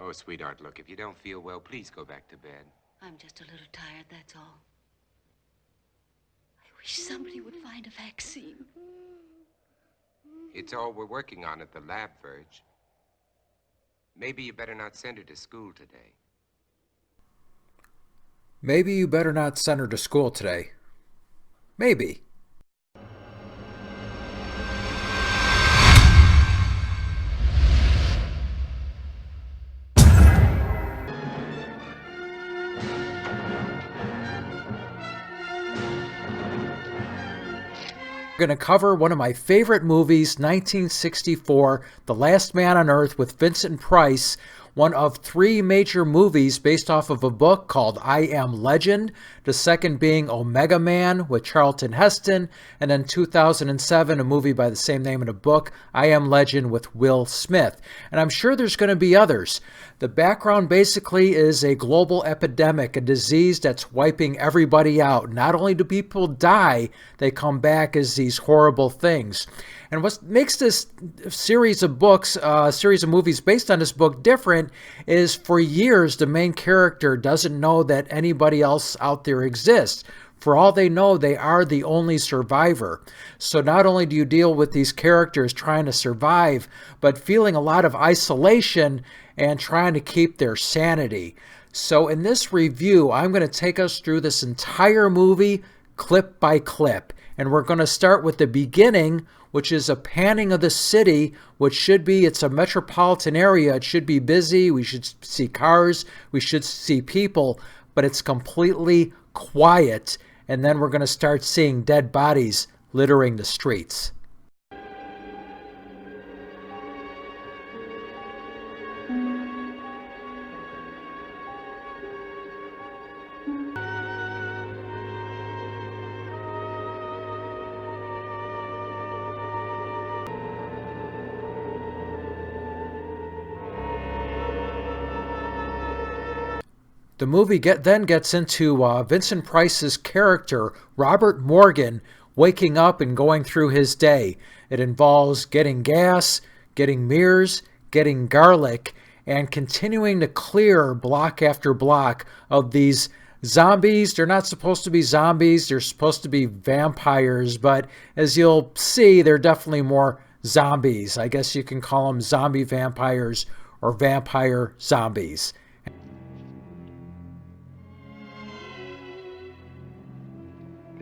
Oh, sweetheart, look, if you don't feel well, please go back to bed. I'm just a little tired, that's all. I wish somebody would find a vaccine. It's all we're working on at the lab, Verge. Maybe you better not send her to school today. Maybe you better not send her to school today. Maybe. Going to cover one of my favorite movies, 1964, The Last Man on Earth with Vincent Price, one of three major movies based off of a book called I Am Legend, the second being Omega Man with Charlton Heston, and then 2007, a movie by the same name in a book, I Am Legend with Will Smith. And I'm sure there's going to be others. The background basically is a global epidemic, a disease that's wiping everybody out. Not only do people die, they come back as these horrible things. And what makes this series of books, series of movies based on this book different is for years the main character doesn't know that anybody else out there exists. For all they know, they are the only survivor. So not only do you deal with these characters trying to survive, but feeling a lot of isolation and trying to keep their sanity. So in this review, I'm going to take us through this entire movie clip by clip. And we're going to start with the beginning, which is a panning of the city, which should be, it's a metropolitan area. It should be busy. We should see cars. We should see people. But it's completely quiet. And then we're going to start seeing dead bodies littering the streets. The movie then gets into Vincent Price's character, Robert Morgan, waking up and going through his day. It involves getting gas, getting mirrors, getting garlic, and continuing to clear block after block of these zombies. They're not supposed to be zombies. They're supposed to be vampires, but as you'll see, they're definitely more zombies. I guess you can call them zombie vampires or vampire zombies.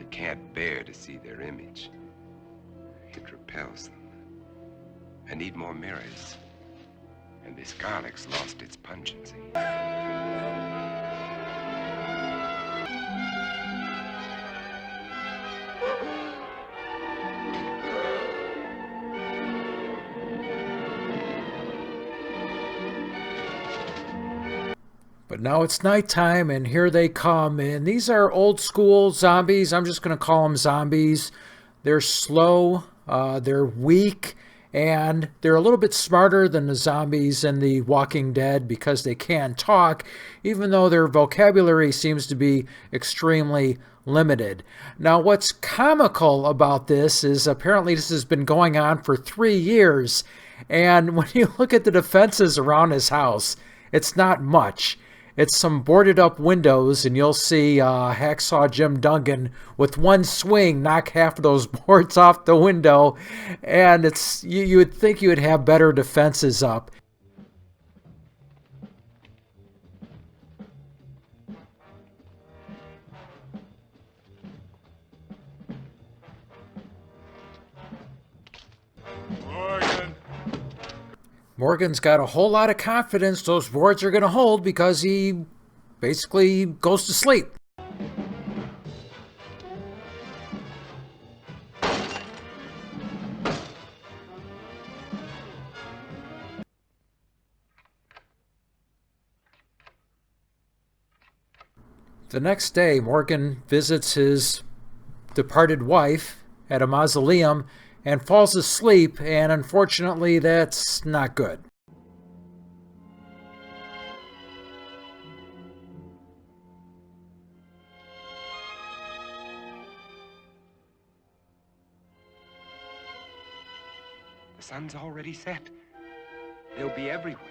Can't bear to see their image. It repels them. I need more mirrors. And this garlic's lost its pungency. But now it's nighttime, and here they come. And these are old school zombies. I'm just going to call them zombies. They're slow, they're weak, and they're a little bit smarter than the zombies in The Walking Dead because they can talk, even though their vocabulary seems to be extremely limited. Now, what's comical about this is apparently this has been going on for 3 years, and when you look at the defenses around his house, it's not much. It's some boarded up windows, and you'll see Hacksaw Jim Duggan with one swing knock half of those boards off the window, and it's you would think you would have better defenses up. Morgan's got a whole lot of confidence those boards are going to hold because he basically goes to sleep. The next day, Morgan visits his departed wife at a mausoleum and falls asleep, and unfortunately that's not good. The sun's already set. They'll be everywhere.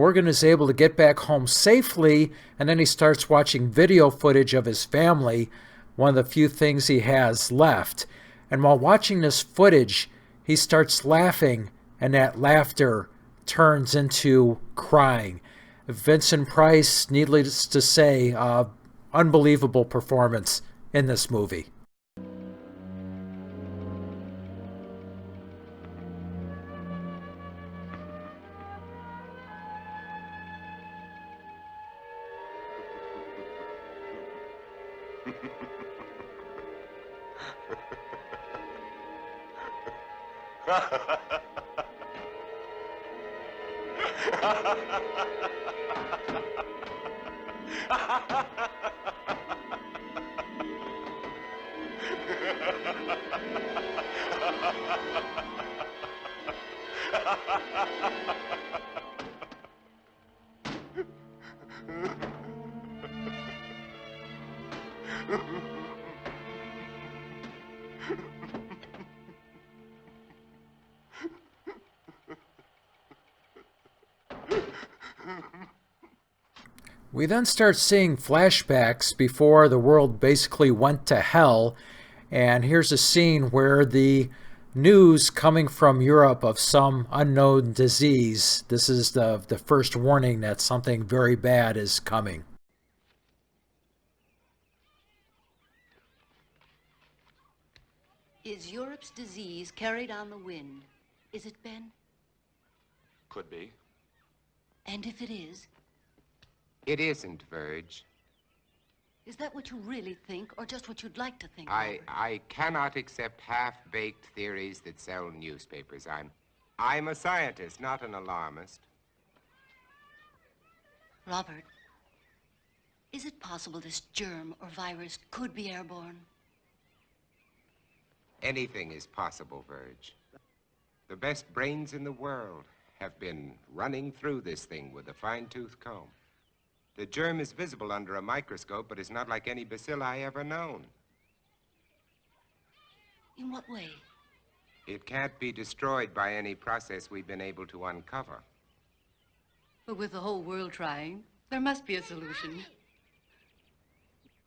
Morgan is able to get back home safely, and then he starts watching video footage of his family, one of the few things he has left. And while watching this footage, he starts laughing, and that laughter turns into crying. Vincent Price, needless to say, unbelievable performance in this movie. We then start seeing flashbacks before the world basically went to hell, and here's a scene where the news coming from Europe of some unknown disease. This is the first warning that something very bad is coming. Is Europe's disease carried on the wind? Is it, Ben? Could be. And if it is, It isn't, Verge. is that what you really think, or just what you'd like to think? Robert? I cannot accept half-baked theories that sell newspapers. I'm a scientist, not an alarmist. Robert, is it possible this germ or virus could be airborne? Anything is possible, Verge. The best brains in the world have been running through this thing with a fine-tooth comb. The germ is visible under a microscope, but it's not like any bacilli ever known. In what way? It can't be destroyed by any process we've been able to uncover. But with the whole world trying, there must be a solution.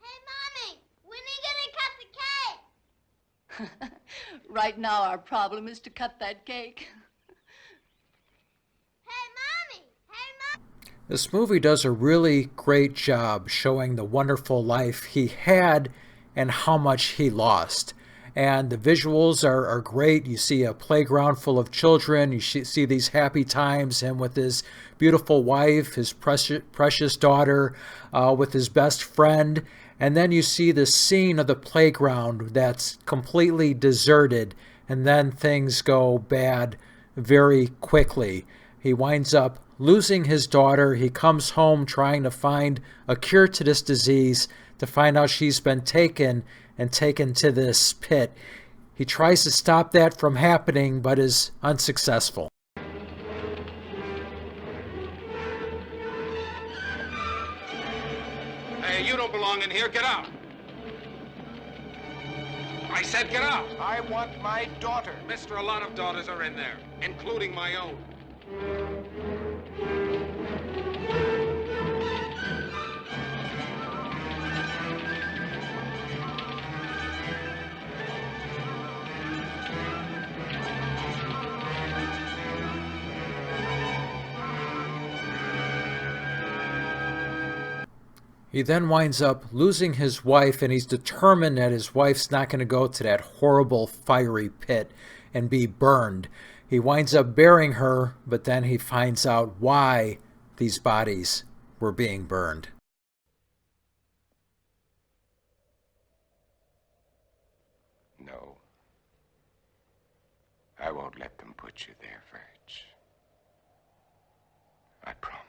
Hey, Mommy, when are you gonna cut the cake? Right now, our problem is to cut that cake. Hey, Mommy! Hey, Mom! This movie does a really great job showing the wonderful life he had and how much he lost. And the visuals are great. You see a playground full of children. You see these happy times, and with his beautiful wife, his precious daughter, with his best friend. And then you see the scene of the playground that's completely deserted, and then things go bad very quickly. He winds up losing his daughter. He comes home trying to find a cure to this disease, to find out she's been taken to this pit. He tries to stop that from happening, but is unsuccessful. Hey, you don't belong in here. Get out. I said get out. I want my daughter. Mister, a lot of daughters are in there, including my own. He then winds up losing his wife, and he's determined that his wife's not going to go to that horrible fiery pit and be burned. He winds up burying her, but then he finds out why these bodies were being burned. No. I won't let them put you there, Verge. I promise.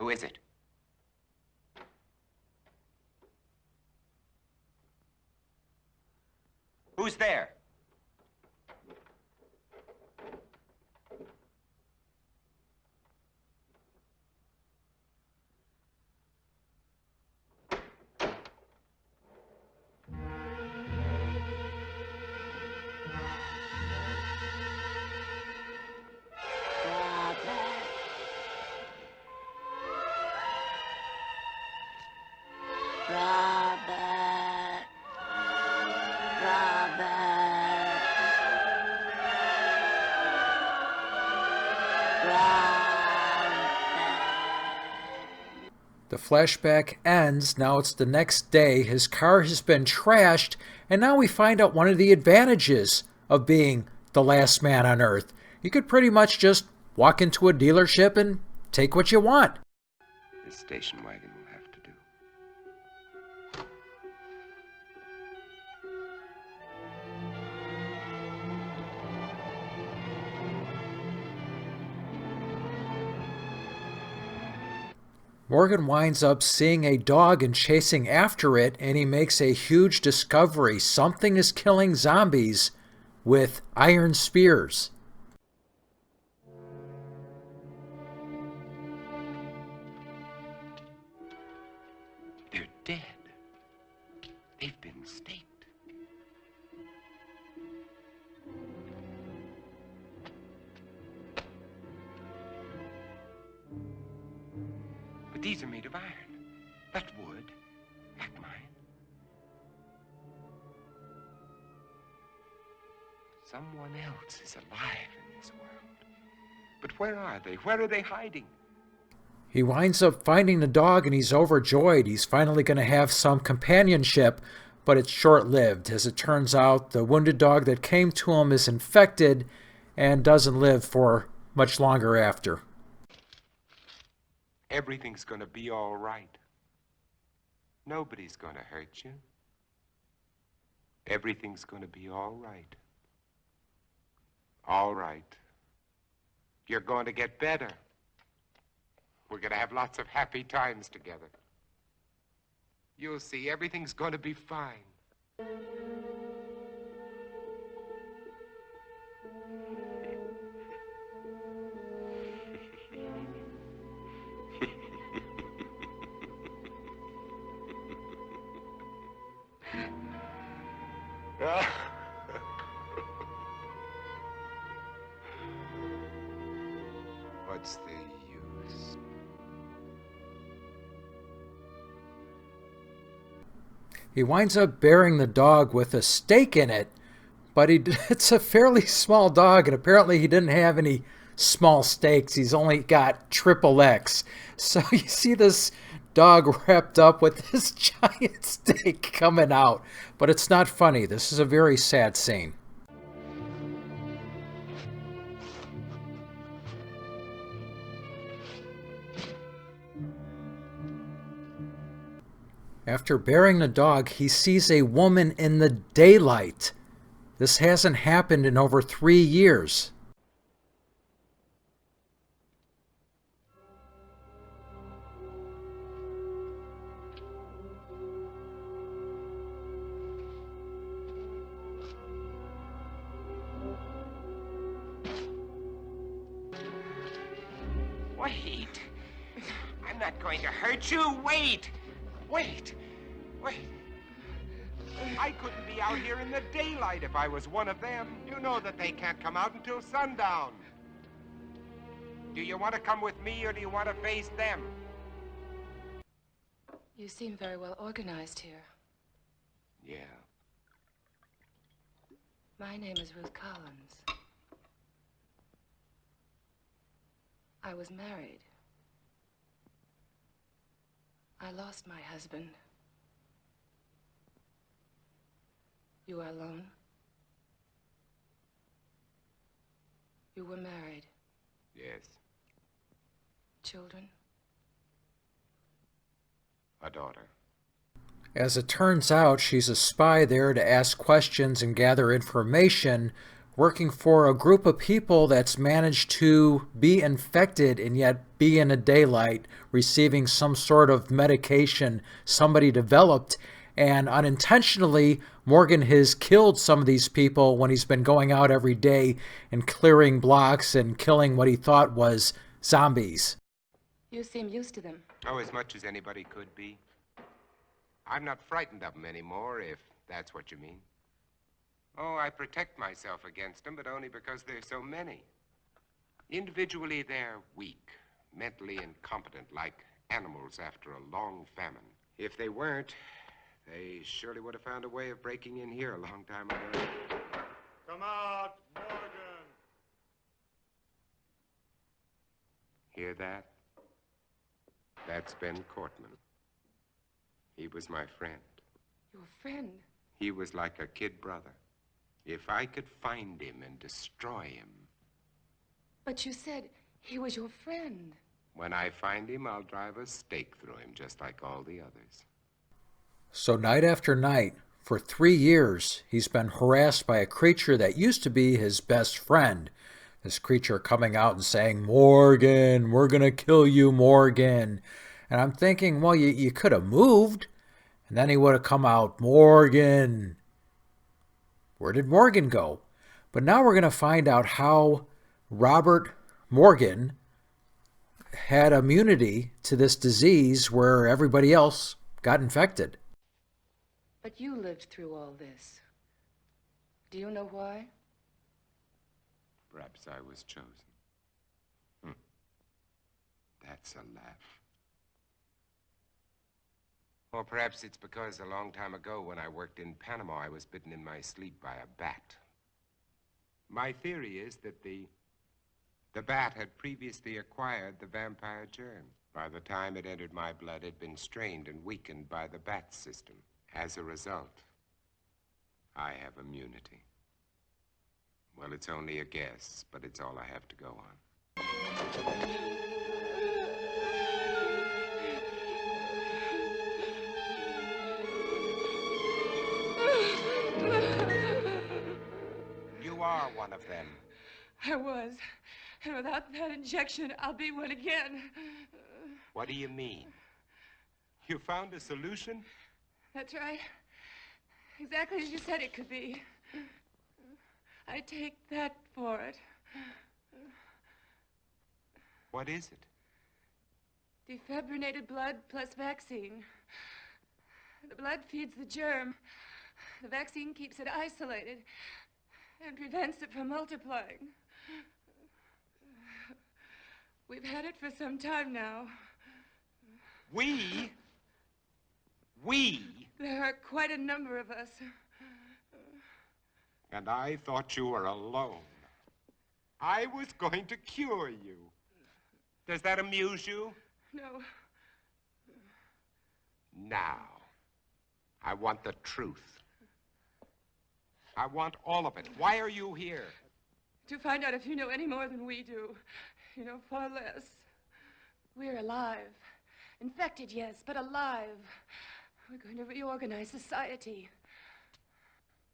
Who is it? Who's there? The flashback ends. Now it's the next day. His car has been trashed, and now we find out one of the advantages of being the last man on Earth. You could pretty much just walk into a dealership and take what you want. This station wagon will have to do. Morgan winds up seeing a dog and chasing after it, and he makes a huge discovery. Something is killing zombies with iron spears. They're dead. They've been staked. But these are made of iron, not wood, like mine. Someone else is alive in this world. But where are they? Where are they hiding? He winds up finding the dog, and he's overjoyed. He's finally going to have some companionship, but it's short-lived. As it turns out, the wounded dog that came to him is infected and doesn't live for much longer after. Everything's gonna be all right. Nobody's gonna hurt you. Everything's gonna be all right. All right. You're going to get better. We're gonna have lots of happy times together. You'll see, everything's gonna be fine. What's the use? He winds up burying the dog with a stake in it, but it's a fairly small dog, and apparently he didn't have any small stakes. He's only got XXX. So you see this dog wrapped up with this giant stake coming out. But it's not funny. This is a very sad scene. After burying the dog, he sees a woman in the daylight. This hasn't happened in over 3 years. Wait. I'm not going to hurt you. Wait. Wait. I couldn't be out here in the daylight if I was one of them. You know that they can't come out until sundown. Do you want to come with me, or do you want to face them? You seem very well organized here. Yeah. My name is Ruth Collins. I was married. I lost my husband. You are alone? You were married. Yes. Children? A daughter. As it turns out, she's a spy there to ask questions and gather information working for a group of people that's managed to be infected and yet be in a daylight, receiving some sort of medication somebody developed. And unintentionally, Morgan has killed some of these people when he's been going out every day and clearing blocks and killing what he thought was zombies. You seem used to them. Oh, as much as anybody could be. I'm not frightened of them anymore, if that's what you mean. Oh, I protect myself against them, but only because there's so many. Individually, they're weak, mentally incompetent, like animals after a long famine. If they weren't, they surely would have found a way of breaking in here a long time ago. Come out, Morgan. Hear that? That's Ben Cortman. He was my friend. Your friend? He was like a kid brother. If I could find him and destroy him. But you said he was your friend. When I find him, I'll drive a stake through him, just like all the others. So night after night, for 3 years, he's been harassed by a creature that used to be his best friend. This creature coming out and saying, "Morgan, we're going to kill you, Morgan." And I'm thinking, well, you could have moved. And then he would have come out, "Morgan." Where did Morgan go? But now we're going to find out how Robert Morgan had immunity to this disease where everybody else got infected. But you lived through all this. Do you know why? Perhaps I was chosen. That's a laugh. Or perhaps it's because a long time ago when I worked in Panama, I was bitten in my sleep by a bat. My theory is that the bat had previously acquired the vampire germ. By the time it entered my blood, it had been strained and weakened by the bat system. As a result, I have immunity. Well, it's only a guess, but it's all I have to go on. You are one of them. I was. And without that injection, I'll be one again. What do you mean? You found a solution? That's right. Exactly as you said it could be. I take that for it. What is it? Defibrinated blood plus vaccine. The blood feeds the germ. The vaccine keeps it isolated and prevents it from multiplying. We've had it for some time now. We? There are quite a number of us. And I thought you were alone. I was going to cure you. Does that amuse you? No. Now, I want the truth. I want all of it. Why are you here? To find out if you know any more than we do. You know far less. We're alive. Infected, yes, but alive. We're going to reorganize society.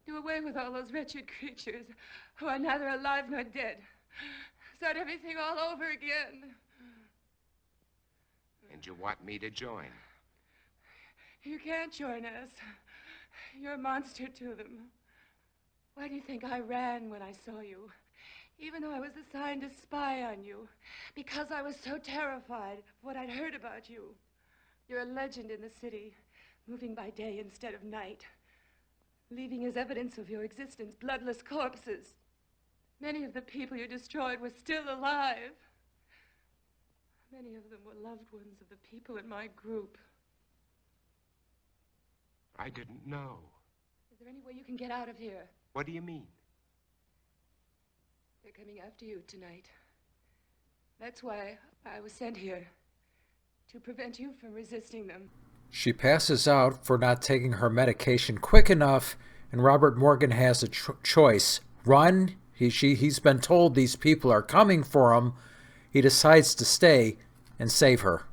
Do away with all those wretched creatures who are neither alive nor dead. Start everything all over again. And you want me to join? You can't join us. You're a monster to them. Why do you think I ran when I saw you? Even though I was assigned to spy on you. Because I was so terrified of what I'd heard about you. You're a legend in the city, moving by day instead of night. Leaving as evidence of your existence bloodless corpses. Many of the people you destroyed were still alive. Many of them were loved ones of the people in my group. I didn't know. Is there any way you can get out of here? What do you mean? They're coming after you tonight. That's why I was sent here. To prevent you from resisting them. She passes out for not taking her medication quick enough, and Robert Morgan has a choice. Run. He's been told these people are coming for him. He decides to stay and save her.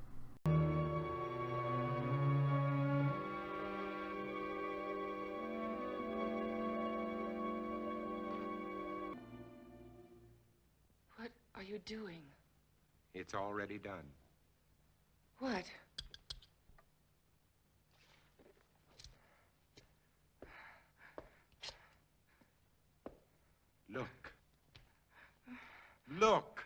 It's already done. What? Look. Look.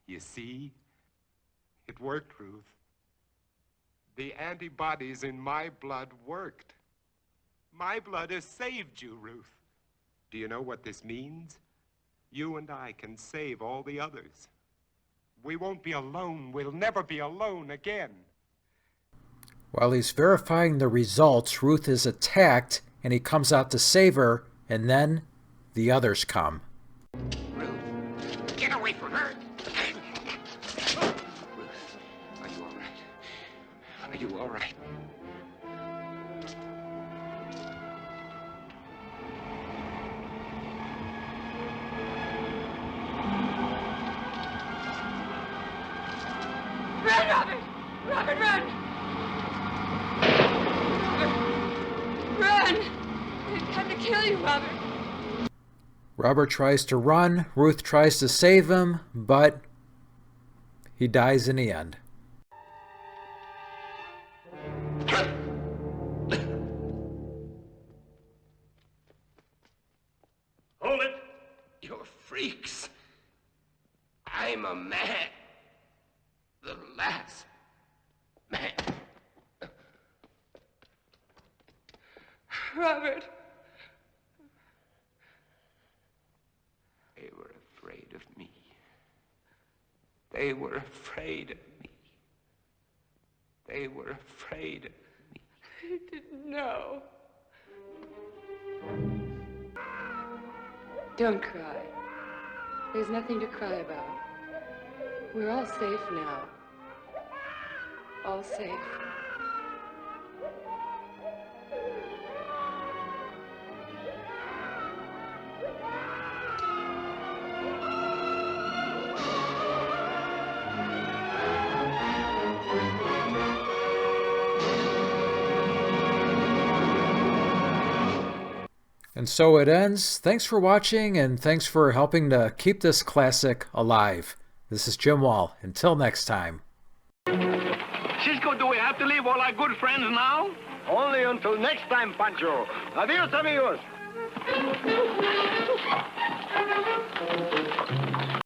You see? It worked, Ruth. The antibodies in my blood worked. My blood has saved you, Ruth. Do you know what this means? You and I can save all the others. We won't be alone. We'll never be alone again. While he's verifying the results, Ruth is attacked, and he comes out to save her, and then the others come. Ruth, get away from her. Ruth, are you all right? Are you all right? Run, Robert! Robert, run! Robert, run! They've come to kill you, Robert. Robert tries to run, Ruth tries to save him, but he dies in the end. Hold it! You're freaks. I'm a man. The last man. Robert. They were afraid of me. They were afraid of me. They were afraid of me. I didn't know. Don't cry. There's nothing to cry about. We're all safe now. All safe. And so it ends. Thanks for watching, and thanks for helping to keep this classic alive. This is Jim Wall. Until next time. Cisco, do we have to leave all our good friends now? Only until next time, Pancho. Adios, amigos.